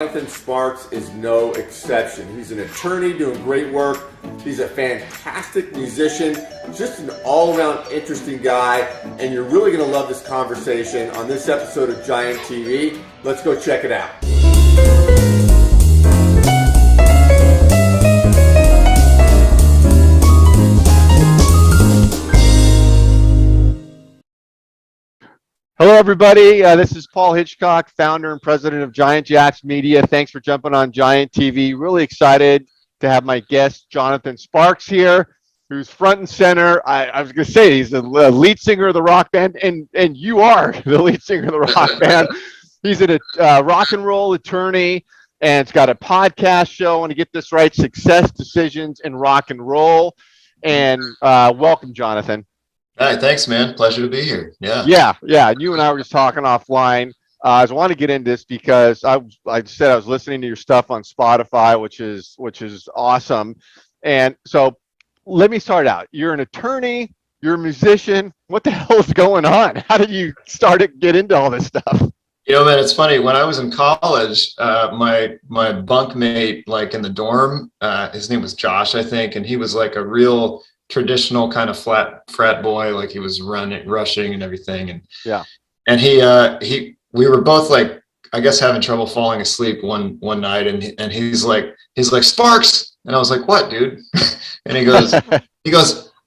Jonathan Sparks is no exception. He's an attorney doing great work. He's a fantastic musician, just an all-around interesting guy, and you're really going to love this conversation on this episode of Giant TV. Let's go check it out. Hello, everybody. This is Paul Hitchcock, founder and president of Giant Jacks Media. Thanks for jumping on Giant TV. Really excited to have my guest, Jonathan Sparks, here, who's front and center. I was going to say he's the lead singer of the rock band, and you are the lead singer of the rock band. He's a rock and roll attorney, and it's got a podcast show. I want to get this right, Success Decisions in Rock and Roll. And welcome, Jonathan. Hi, thanks, man. Pleasure to be here. Yeah. And you and I were just talking offline. I want to get into this because I said I was listening to your stuff on Spotify, which is awesome. And so let me start out. You're an attorney. You're a musician. What the hell is going on? How did you get into all this stuff? You know, man, it's funny. When I was in college, my bunkmate, like in the dorm, his name was Josh, I think, and he was like a real traditional kind of frat boy, like he was rushing and everything. And we were both like, I guess, having trouble falling asleep one night. And he's like, Sparks. And I was like, what, dude? And he goes,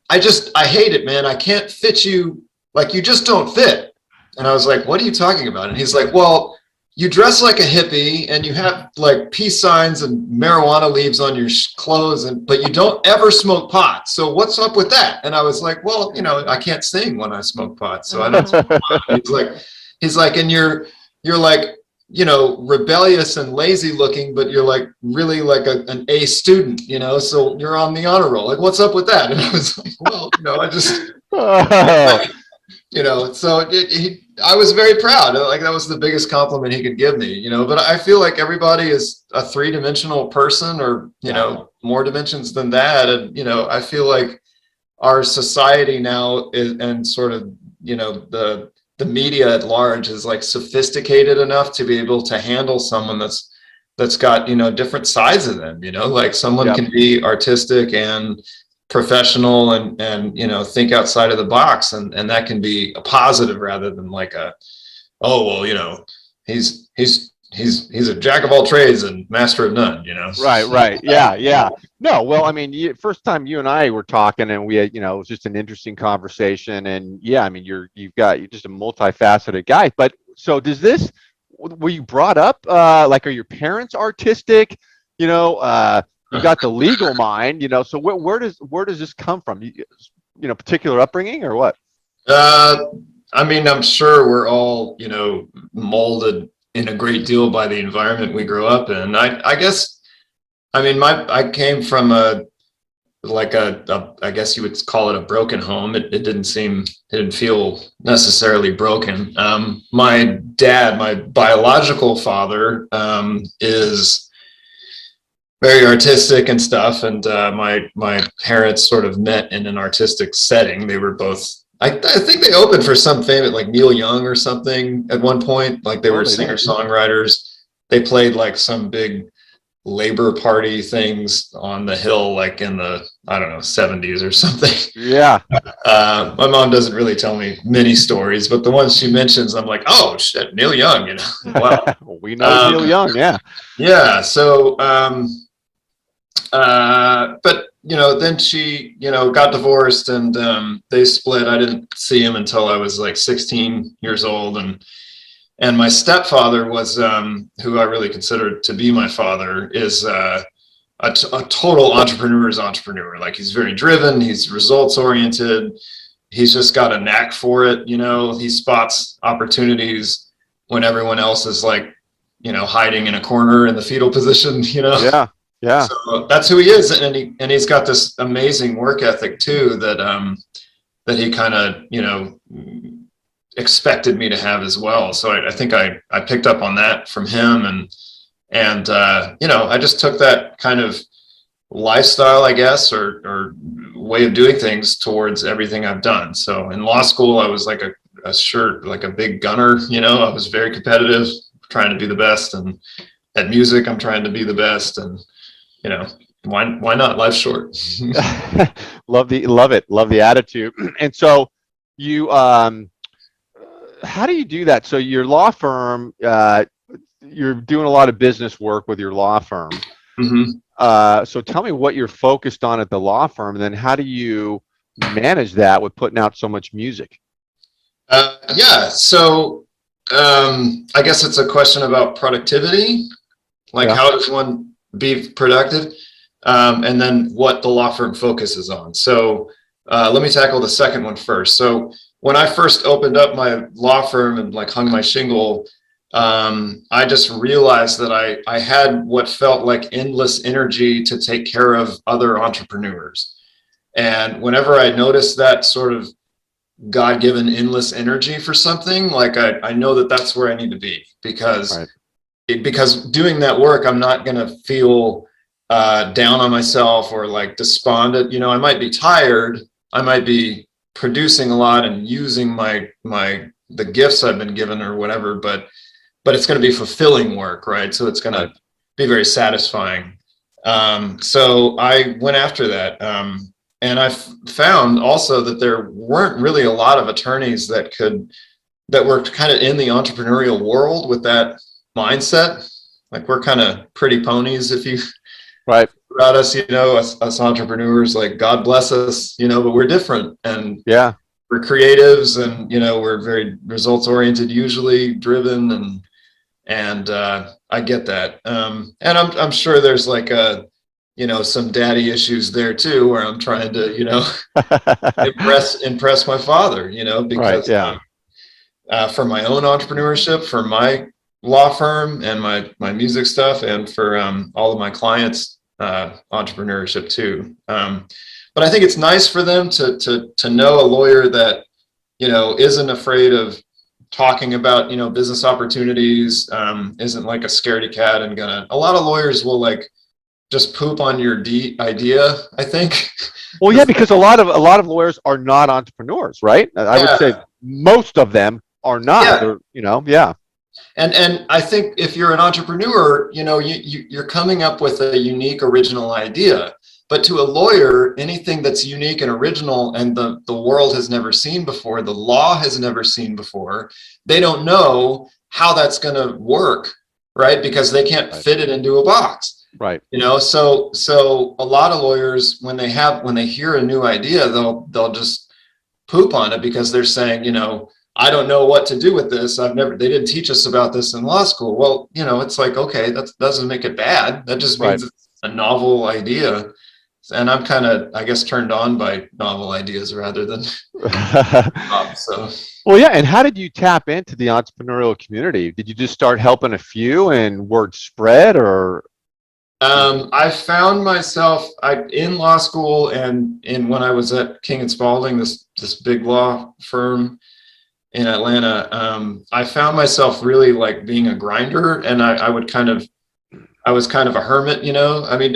I hate it, man. I can't fit you. Like, you just don't fit. And I was like, what are you talking about? And he's like, well, you dress like a hippie and you have like peace signs and marijuana leaves on your clothes, but you don't ever smoke pot. So what's up with that? And I was like, well, you know, I can't sing when I smoke pot, so I don't smoke pot. He's like, and you're like, you know, rebellious and lazy looking, but you're like really like an A student, you know, so you're on the honor roll. Like, what's up with that? And I was like, well, you know, I just, you know, so I was very proud. Like, that was the biggest compliment he could give me, you know, but I feel like everybody is a three-dimensional person, or, you know, more dimensions than that. And, you know, I feel like our society now and sort of, you know, the media at large is like sophisticated enough to be able to handle someone that's got, you know, different sides of them, you know, like someone can be artistic and professional and you know, think outside of the box, and that can be a positive rather than like oh well, you know, he's a jack of all trades and master of none, you know. Right. Yeah. No, well, I mean, first time you and I were talking, and we had, you know, it was just an interesting conversation, and yeah, I mean, you're just a multifaceted guy. But so were you brought up like, are your parents artistic, you know? You got the legal mind, you know, so where does this come from? You know, particular upbringing or what? I mean, I'm sure we're all, you know, molded in a great deal by the environment we grew up in. I guess, I mean, I came from I guess you would call it a broken home. It didn't feel necessarily broken. My dad, my biological father, is very artistic and stuff, and my parents sort of met in an artistic setting. They were both, I think they opened for some famous, like Neil Young or something at one point. Like, they were singer-songwriters. They played like some big Labor Party things on the Hill, like in the, I don't know, 70s or something. Yeah. My mom doesn't really tell me many stories, but the ones she mentions, I'm like, oh shit, Neil Young, you know. Wow. We know Neil Young, yeah. Yeah. So, but you know, then she, you know, got divorced, and they split. I didn't see him until I was like 16 years old, and my stepfather was, who I really considered to be my father, is a total entrepreneur's entrepreneur. Like, he's very driven, he's results oriented, he's just got a knack for it. You know, he spots opportunities when everyone else is like, you know, hiding in a corner in the fetal position, you know. Yeah. So that's who he is, and he's got this amazing work ethic too that he kind of, you know, expected me to have as well. So I think I picked up on that from him, and you know, I just took that kind of lifestyle, I guess, or way of doing things towards everything I've done. So in law school, I was like a big gunner, you know. I was very competitive, trying to do the best, and at music, I'm trying to be the best, and you know, why not? Life's short. Love it. Love the attitude. And so you, how do you do that? So your law firm, you're doing a lot of business work with your law firm. So tell me what you're focused on at the law firm, and then how do you manage that with putting out so much music? Yeah. So I guess it's a question about productivity. Like, Yeah. how does one be productive? And then what the law firm focuses on. So let me tackle the second one first. So when I first opened up my law firm and like hung my shingle, I just realized that I had what felt like endless energy to take care of other entrepreneurs. And whenever I noticed that sort of God-given endless energy for something, like I know that that's where I need to be, because Right. because doing that work, I'm not going to feel down on myself or like despondent. You know, I might be tired, I might be producing a lot and using the gifts I've been given or whatever, but it's going to be fulfilling work, right? So it's going to be very satisfying. So I went after that. And I found also that there weren't really a lot of attorneys that were kind of in the entrepreneurial world with that mindset. Like, we're kind of pretty ponies, if you Right. about us, you know, us entrepreneurs, like, God bless us, you know, but we're different, and Yeah. we're creatives, and, you know, we're very results oriented, usually driven, and I get that. And I'm sure there's like you know, some daddy issues there too, where I'm trying to, you know, impress my father, you know, Right. because Yeah. for my own entrepreneurship, for my law firm and my music stuff, and for all of my clients' entrepreneurship too. But I think it's nice for them to know a lawyer that, you know, isn't afraid of talking about, you know, business opportunities, isn't like a scaredy cat and a lot of lawyers will like just poop on your idea, I think. Well, yeah, because a lot of lawyers are not entrepreneurs, right? I would say most of them are not. Yeah. They're, you know, yeah. And I think if you're an entrepreneur, you know, you're coming up with a unique, original idea. But to a lawyer, anything that's unique and original and the world has never seen before, the law has never seen before, they don't know how that's going to work, right? Because they can't fit it into a box. Right. You know, so a lot of lawyers, when they hear a new idea, they'll just poop on it because they're saying, you know, I don't know what to do with this. They didn't teach us about this in law school. Well, you know, it's like, okay, that doesn't make it bad. That just means it's a novel idea. And I'm kind of, I guess, turned on by novel ideas rather than so. Well, yeah. And how did you tap into the entrepreneurial community? Did you just start helping a few and word spread, or? I found myself in law school and when I was at King and Spalding, this big law firm in Atlanta. I found myself really like being a grinder, and I was kind of a hermit, you know. I mean,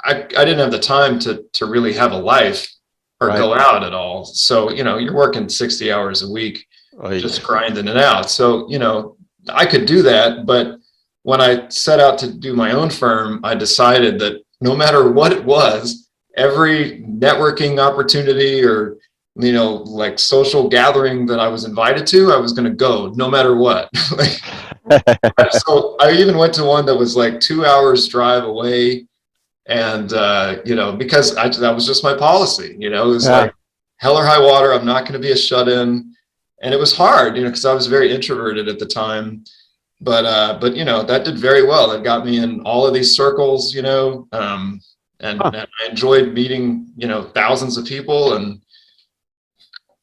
I didn't have the time to really have a life or go out at all. So, you know, you're working 60 hours a week, just grinding it out. So, you know, I could do that, but when I set out to do my own firm, I decided that no matter what it was, every networking opportunity or, you know, like social gathering that I was invited to, I was going to go no matter what. So I even went to one that was like 2 hours drive away. And, you know, because that was just my policy, you know, it was like hell or high water. I'm not going to be a shut-in. And it was hard, you know, because I was very introverted at the time. But you know, that did very well. It got me in all of these circles, you know, and I enjoyed meeting, you know, thousands of people, and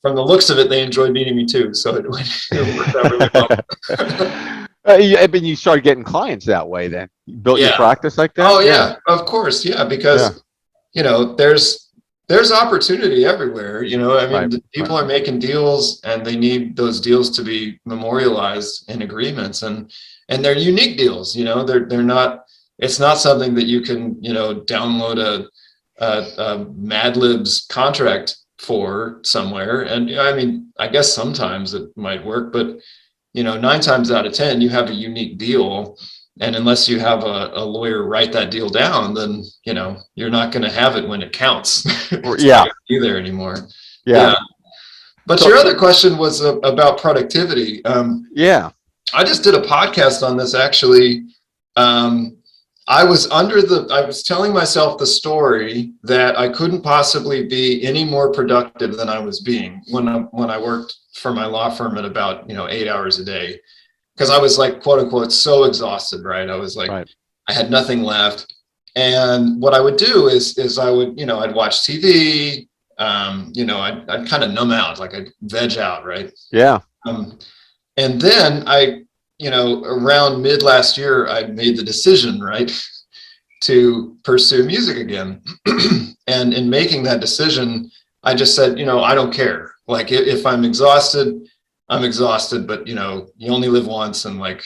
from the looks of it, they enjoyed meeting me too. So it worked out really well. But you started getting clients that way then? You built your practice like that? Oh yeah, of course. Yeah, because you know, there's opportunity everywhere. You know, I mean, people are making deals and they need those deals to be memorialized in agreements, and they're unique deals. You know, they're not. It's not something that you can, you know, download a Mad Libs contract for somewhere. And I mean, I guess sometimes it might work, but you know, 9 times out of 10, you have a unique deal And unless you have a lawyer write that deal down, then, you know, you're not going to have it when it counts. It's Yeah. not going to be there anymore. Yeah. But So- your other question was about productivity. Yeah. I just did a podcast on this actually. I was telling myself the story that I couldn't possibly be any more productive than I was being when I worked for my law firm at about, 8 hours a day. Because I was like, quote unquote, so exhausted, right? I was like, Right. I had nothing left. And what I would do is I would, I'd watch TV, I'd kind of numb out, like I'd veg out, right? Yeah. And then around mid last year, I made the decision, right, to pursue music again. And in making that decision, I just said, I don't care. Like if I'm exhausted, I'm exhausted, but you only live once, and like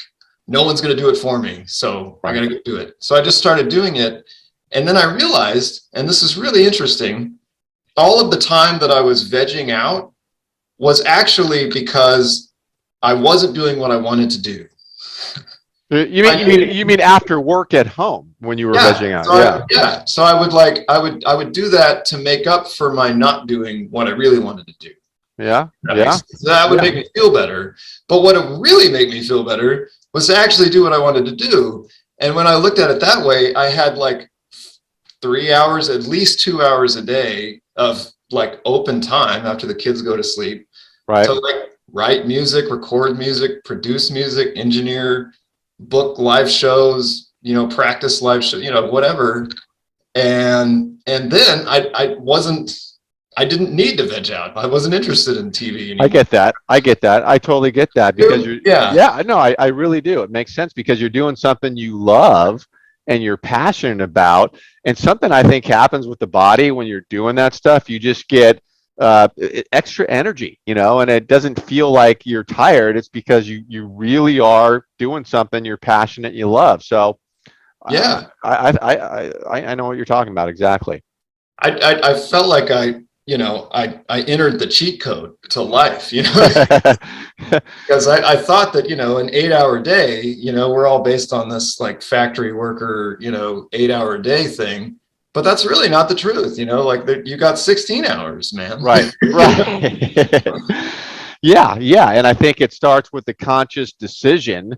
no one's going to do it for me. So I got to go do it. So I just started doing it. And then I realized, and this is really interesting, all of the time that I was vegging out was actually because I wasn't doing what I wanted to do. You mean after work at home when you were vegging out? So So I would do that to make up for my not doing what I really wanted to do. Yeah. So that would make me feel better. But what it really made me feel better was to actually do what I wanted to do. And when I looked at it that way, I had like 3 hours, at least 2 hours a day of like open time after the kids go to sleep. Right. So like write music, record music, produce music, engineer, book live shows, practice live shows, whatever. And then I didn't need to veg out. I wasn't interested in TV anymore. I get that. I totally get that because I really do. It makes sense because you're doing something you love and you're passionate about, and something I think happens with the body when you're doing that stuff. You just get extra energy, and it doesn't feel like you're tired. It's because you really are doing something you're passionate, you love. So yeah, I know what you're talking about exactly. I felt like I entered the cheat code to life, because I thought that, an 8 hour day, we're all based on this like factory worker, 8 hour day thing, but that's really not the truth. Like you got 16 hours, man. Right. Yeah. And I think it starts with the conscious decision.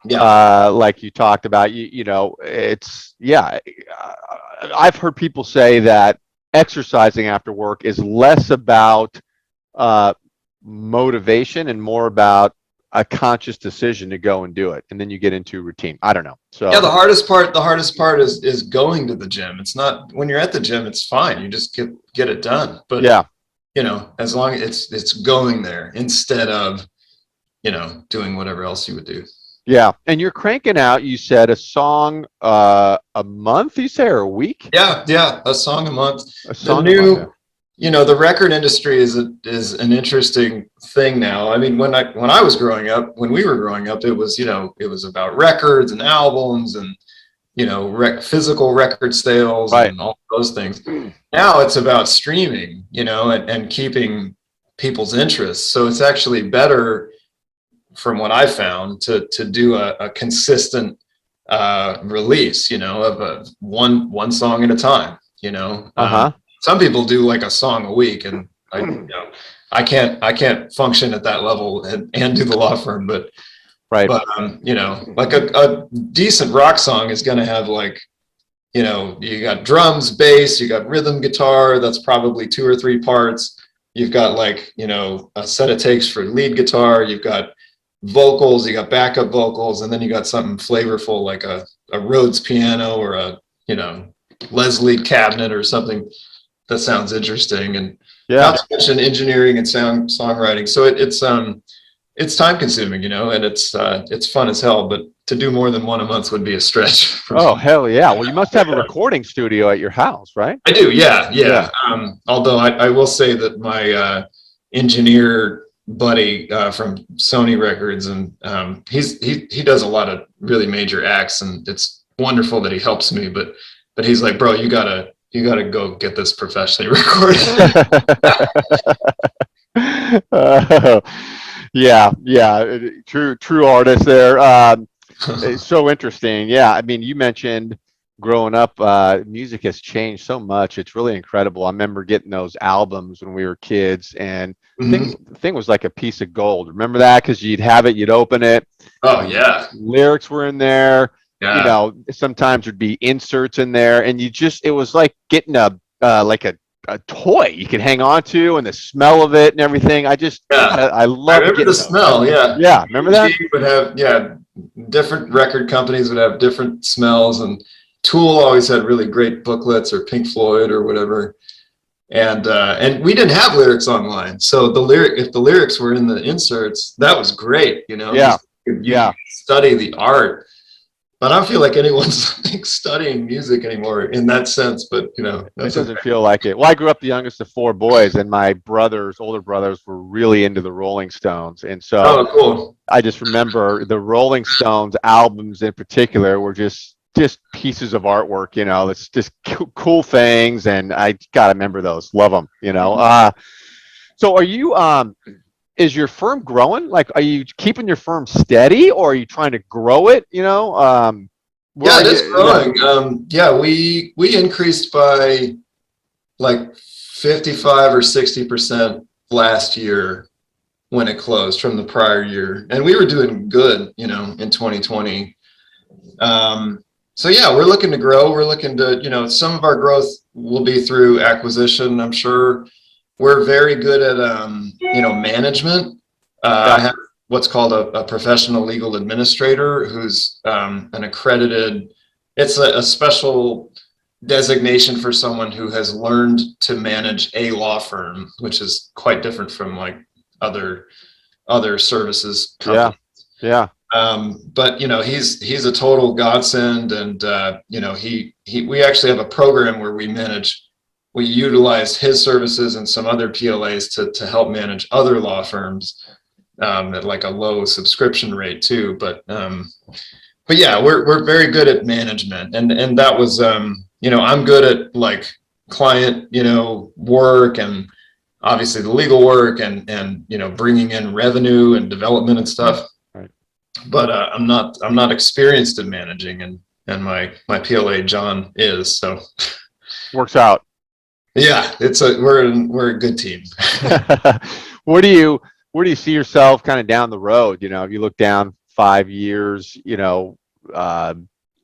Like you talked about, I've heard people say that exercising after work is less about motivation and more about a conscious decision to go and do it, and then you get into routine. I don't know. So the hardest part is going to the gym. It's not when you're at the gym, it's fine. You just get it done. But as long as it's going there instead of doing whatever else you would do. Yeah. And you're cranking out, you said, a song a month, you say, or a week? Yeah, a song a month. A month, the record industry is an interesting thing now. I mean, when we were growing up, it was about records and albums and physical record sales and all those things. Now it's about streaming, and keeping people's interest. So it's actually better, from what I found, to do a consistent release, of one song at a time. Some people do like a song a week, and I can't function at that level and do the law firm, but like a decent rock song is going to have you got drums, bass, you got rhythm guitar. That's probably 2 or 3 parts. You've got a set of takes for lead guitar. You've got vocals, you got backup vocals, and then you got something flavorful like a Rhodes piano or a Leslie cabinet or something that sounds interesting, and not to mention engineering and songwriting. So it's time consuming, and it's fun as hell, but to do more than one a month would be a stretch. Oh, hell yeah. Well, you must have a recording studio at your house, right? I do. Yeah. Although I will say that my engineer buddy from Sony Records, and he does a lot of really major acts, and it's wonderful that he helps me, but he's like, bro, you gotta go get this professionally recorded. Yeah, true artist there. It's so interesting. Yeah. I mean, you mentioned growing up, music has changed so much. It's really incredible. I remember getting those albums when we were kids, and Mhm. the thing was like a piece of gold. Remember that? Because you'd have it, you'd open it, Oh yeah, lyrics were in there. yeah, Sometimes there'd be inserts in there, and it was like getting a toy you could hang on to, and the smell of it and everything. God, yeah. I I love remember the getting those. smell. Yeah, Yeah. Remember that? G would have, yeah, different record companies would have different smells, and Tool always had really great booklets, or Pink Floyd or whatever. And we didn't have lyrics online, so if the lyrics were in the inserts, that was great, Yeah. because you Yeah. could study the art. But I don't feel like anyone's like studying music anymore in that sense. But It that's okay. doesn't feel like it. Well, I grew up the youngest of four boys, and my older brothers, were really into the Rolling Stones. And so Oh, cool. I just remember the Rolling Stones albums in particular were just pieces of artwork, it's just cool things. And I gotta remember those, love them. So are you, is your firm growing? Like, are you keeping your firm steady, or are you trying to grow it? Where Yeah, are it is you? Yeah. growing. Yeah, we increased by like 55 or 60% last year when it closed from the prior year, and we were doing good, in 2020. So yeah, we're looking to grow. We're looking to, some of our growth will be through acquisition. I'm sure we're very good at, management. I Yeah. have what's called a professional legal administrator, who's an accredited. It's a special designation for someone who has learned to manage a law firm, which is quite different from like other services Yeah. companies. Yeah. But he's a total godsend, and we actually have a program where we utilize his services and some other PLAs to help manage other law firms, at like a low subscription rate too. But yeah, we're very good at management, and that was, I'm good at like client, work, and obviously the legal work, and bringing in revenue and development and stuff. Right. But I'm not experienced in managing, and my PLA John is. So Works out. yeah, we're a good team. Where do you see yourself kind of down the road? If you look down 5 years, uh,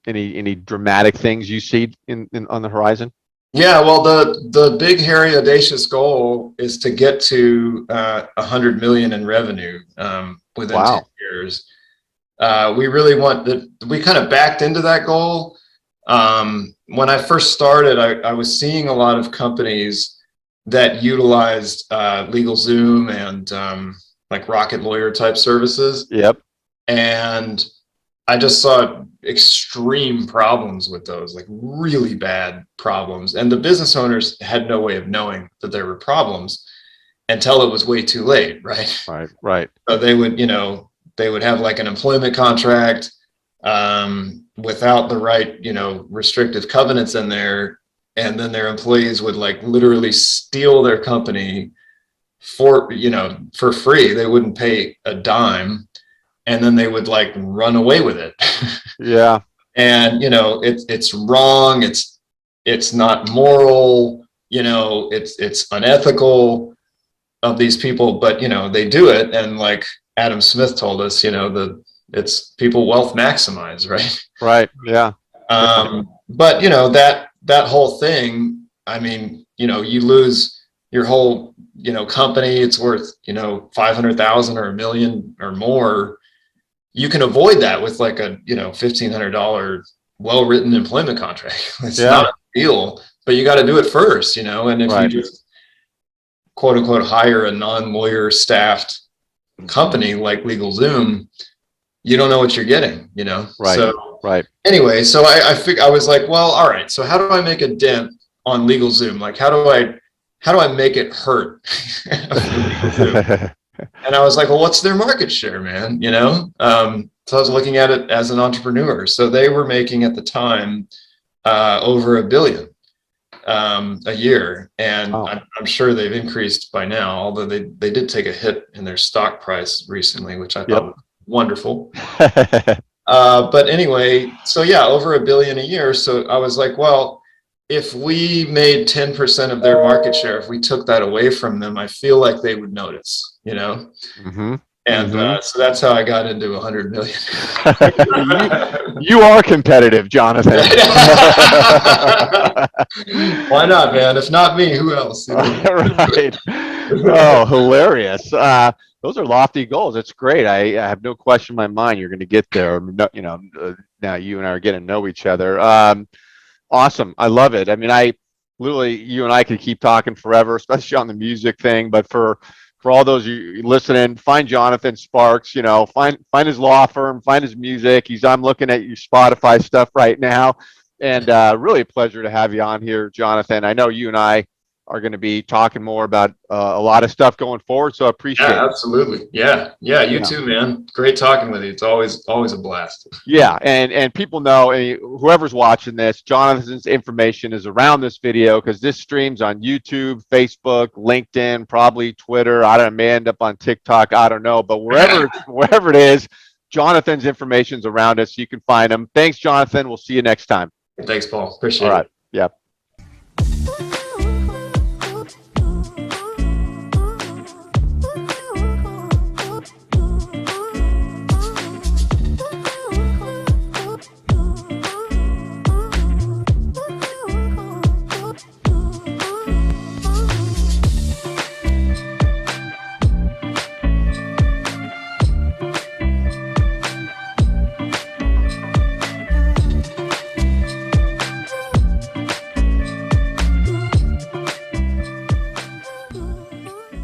any dramatic things you see on the horizon? Yeah, well, the big, hairy, audacious goal is to get to 100 million in revenue, within 10 Wow. years. We really want that. We kind of backed into that goal. When I first started, I was seeing a lot of companies that utilized LegalZoom and like Rocket Lawyer type services, Yep. and I just saw extreme problems with those, like really bad problems. And the business owners had no way of knowing that there were problems until it was way too late, right? Right. Right. So they would have like an employment contract, without the right, restrictive covenants in there. And then their employees would like literally steal their company for free. They wouldn't pay a dime, and then they would like run away with it. Yeah. And it's wrong. It's not moral. It's unethical of these people, but they do it. And like Adam Smith told us, it's people wealth maximize, right? Right. Yeah. But that whole thing, I mean, you lose your whole, company. It's worth, 500,000 or $1 million or more. You can avoid that with like a, $1,500 well-written employment contract. It's Yeah. not a deal, but you got to do it first, and if Right. you just quote unquote hire a non-lawyer staffed company like LegalZoom, you don't know what you're getting, Right. So Right. anyway, so I was like, well, all right, so how do I make a dent on LegalZoom? Like, how do I make it hurt? And I was like, well, what's their market share, man? So I was looking at it as an entrepreneur. So they were making at the time over $1 billion a year, and Oh. I'm sure they've increased by now. Although they did take a hit in their stock price recently, which I thought Yep. was wonderful. But anyway, so yeah, over $1 billion a year. So I was like, well, if we made 10% of their market share, if we took that away from them, I feel like they would notice, you know? Mm-hmm. And so that's how I got into 100 million. You are competitive, Jonathan. Why not, man? If not me, who else? Right. Oh, hilarious. Those are lofty goals. It's great. I have no question in my mind you're going to get there. You know, now you and I are getting to know each other. Awesome. I love it. I mean, literally, you and I could keep talking forever, especially on the music thing. But for all those you listening, find Jonathan Sparks. You know, find his law firm, find his music. I'm looking at your Spotify stuff right now, and really a pleasure to have you on here, Jonathan. I know you and I are going to be talking more about a lot of stuff going forward. So I appreciate it. Absolutely. Yeah. You too, man. Great talking with you. It's always a blast. Yeah, and people know, whoever's watching this, Jonathan's information is around this video because this streams on YouTube, Facebook, LinkedIn, probably Twitter. I don't know, may end up on TikTok. I don't know, but wherever it is, Jonathan's information's around us. So you can find him. Thanks, Jonathan. We'll see you next time. Thanks, Paul. Appreciate it. All right. Yeah.